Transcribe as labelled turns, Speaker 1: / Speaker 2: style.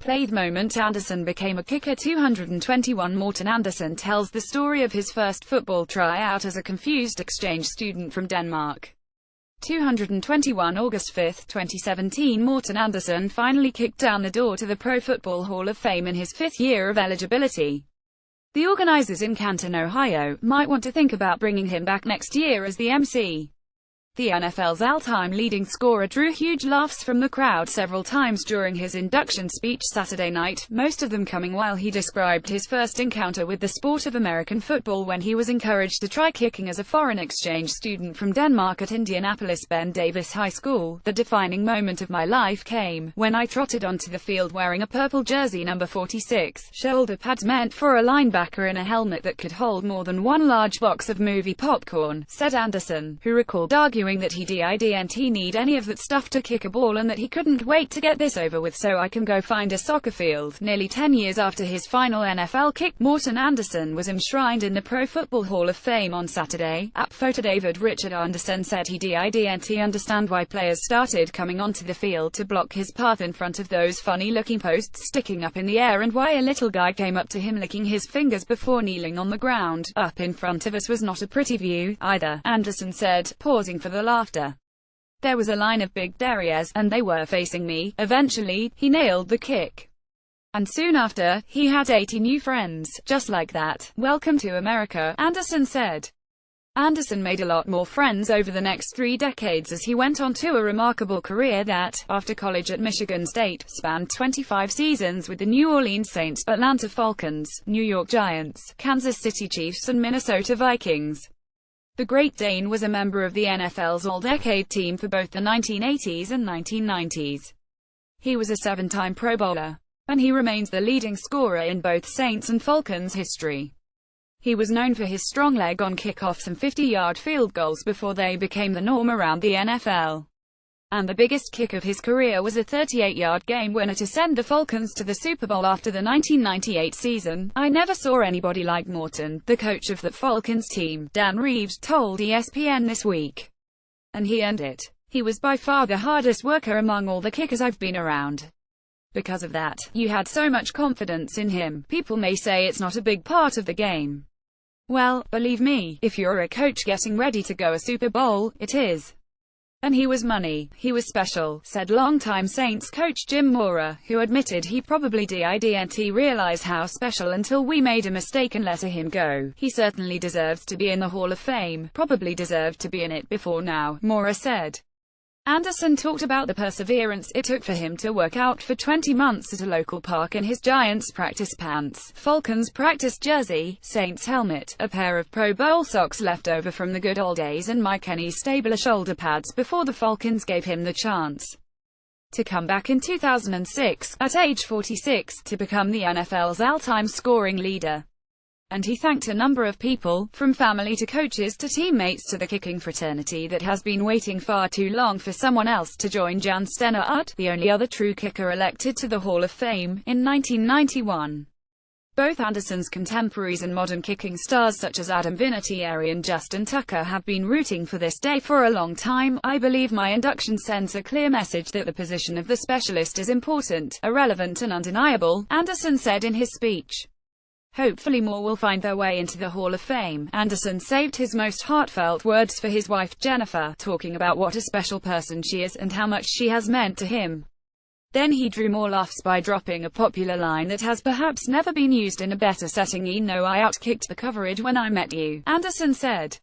Speaker 1: Played moment Andersen became a kicker 221 Morten Andersen tells the story of his first football tryout as a confused exchange student from Denmark. 221 August 5, 2017 Morten Andersen finally kicked down the door to the Pro Football Hall of Fame in his fifth year of eligibility. The organizers in Canton, Ohio, might want to think about bringing him back next year as the MC. The NFL's all-time leading scorer drew huge laughs from the crowd several times during his induction speech Saturday night, most of them coming while he described his first encounter with the sport of American football when he was encouraged to try kicking as a foreign exchange student from Denmark at Indianapolis Ben Davis High School. The defining moment of my life came when I trotted onto the field wearing a purple jersey number 46, shoulder pads meant for a linebacker in a helmet that could hold more than one large box of movie popcorn, said Andersen, who recalled arguing that he didn't need any of that stuff to kick a ball and that he couldn't wait to get this over with so I can go find a soccer field. Nearly 10 years after his final NFL kick, Morten Andersen was enshrined in the Pro Football Hall of Fame on Saturday. App photo David Richard Andersen said he didn't understand why players started coming onto the field to block his path in front of those funny-looking posts sticking up in the air and why a little guy came up to him licking his fingers before kneeling on the ground. Up in front of us was not a pretty view, either, Andersen said, pausing for the laughter. There was a line of big derriers, and they were facing me. Eventually, he nailed the kick. And soon after, he had 80 new friends. Just like that. Welcome to America, Andersen said. Andersen made a lot more friends over the next 3 decades as he went on to a remarkable career that, after college at Michigan State, spanned 25 seasons with the New Orleans Saints, Atlanta Falcons, New York Giants, Kansas City Chiefs and Minnesota Vikings. The Great Dane was a member of the NFL's All-Decade team for both the 1980s and 1990s. He was a 7-time Pro Bowler, and he remains the leading scorer in both Saints and Falcons history. He was known for his strong leg on kickoffs and 50-yard field goals before they became the norm around the NFL. And the biggest kick of his career was a 38-yard game winner to send the Falcons to the Super Bowl after the 1998 season. I never saw anybody like Morten, the coach of the Falcons team, Dan Reeves told ESPN this week. And he earned it. He was by far the hardest worker among all the kickers I've been around. Because of that, you had so much confidence in him. People may say it's not a big part of the game. Well, believe me, if you're a coach getting ready to go a Super Bowl, it is. And he was money. He was special, said longtime Saints coach Jim Mora, who admitted he probably didn't realize how special until we made a mistake and let him go. He certainly deserves to be in the Hall of Fame, probably deserved to be in it before now, Mora said. Andersen talked about the perseverance it took for him to work out for 20 months at a local park in his Giants practice pants, Falcons practice jersey, Saints helmet, a pair of Pro Bowl socks left over from the good old days and Mike Kenny's Stabler shoulder pads before the Falcons gave him the chance to come back in 2006, at age 46, to become the NFL's all-time scoring leader. And he thanked a number of people, from family to coaches to teammates to the kicking fraternity that has been waiting far too long for someone else to join Jan Stener, the only other true kicker elected to the Hall of Fame, in 1991. Both Andersen's contemporaries and modern kicking stars such as Adam Vinatieri and Justin Tucker have been rooting for this day for a long time. I believe my induction sends a clear message that the position of the specialist is important, irrelevant and undeniable, Andersen said in his speech. Hopefully more will find their way into the Hall of Fame. Andersen saved his most heartfelt words for his wife, Jennifer, talking about what a special person she is, and how much she has meant to him. Then he drew more laughs by dropping a popular line that has perhaps never been used in a better setting. I outkicked the coverage when I met you, Andersen said.